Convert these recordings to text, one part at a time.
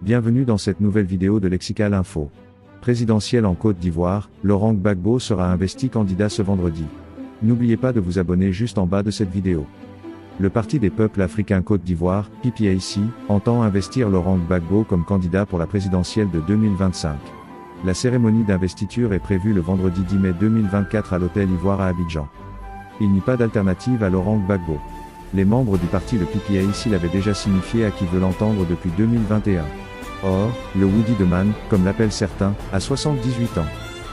Bienvenue dans cette nouvelle vidéo de Lexical Info. Présidentielle en Côte d'Ivoire, Laurent Gbagbo sera investi candidat ce vendredi. N'oubliez pas de vous abonner juste en bas de cette vidéo. Le Parti des peuples africains Côte d'Ivoire, PPAC, entend investir Laurent Gbagbo comme candidat pour la présidentielle de 2025. La cérémonie d'investiture est prévue le vendredi 10 mai 2024 à l'hôtel Ivoire à Abidjan. Il n'y a pas d'alternative à Laurent Gbagbo. Les membres du parti le PPAC l'avaient déjà signifié à qui veut l'entendre depuis 2021. Or, le Woody de Man, comme l'appellent certains, a 78 ans.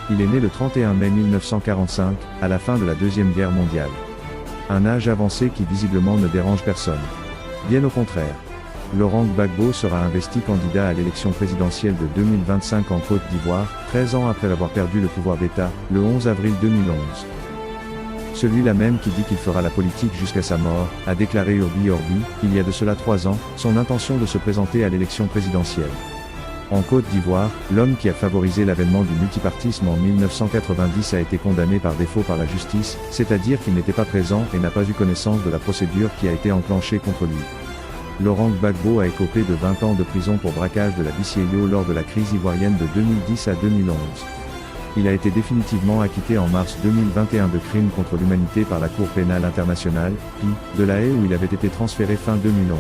Il est né le 31 mai 1945, à la fin de la Deuxième Guerre mondiale. Un âge avancé qui visiblement ne dérange personne. Bien au contraire. Laurent Gbagbo sera investi candidat à l'élection présidentielle de 2025 en Côte d'Ivoire, 13 ans après avoir perdu le pouvoir d'État, le 11 avril 2011. Celui-là même qui dit qu'il fera la politique jusqu'à sa mort, a déclaré Urbi Orbi, il y a de cela 3 ans, son intention de se présenter à l'élection présidentielle. En Côte d'Ivoire, l'homme qui a favorisé l'avènement du multipartisme en 1990 a été condamné par défaut par la justice, c'est-à-dire qu'il n'était pas présent et n'a pas eu connaissance de la procédure qui a été enclenchée contre lui. Laurent Gbagbo a écopé de 20 ans de prison pour braquage de la BCAO lors de la crise ivoirienne de 2010 à 2011. Il a été définitivement acquitté en mars 2021 de crimes contre l'humanité par la Cour pénale internationale, puis, de La Haye où il avait été transféré fin 2011.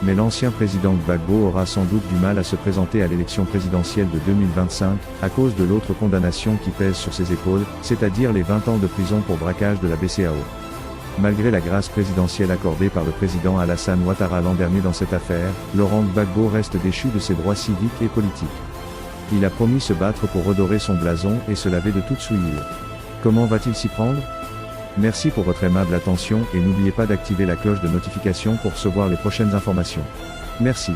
Mais l'ancien président Gbagbo aura sans doute du mal à se présenter à l'élection présidentielle de 2025, à cause de l'autre condamnation qui pèse sur ses épaules, c'est-à-dire les 20 ans de prison pour braquage de la BCAO. Malgré la grâce présidentielle accordée par le président Alassane Ouattara l'an dernier dans cette affaire, Laurent Gbagbo reste déchu de ses droits civiques et politiques. Il a promis se battre pour redorer son blason et se laver de toute souillure. Comment va-t-il s'y prendre? Merci pour votre aimable attention et n'oubliez pas d'activer la cloche de notification pour recevoir les prochaines informations. Merci.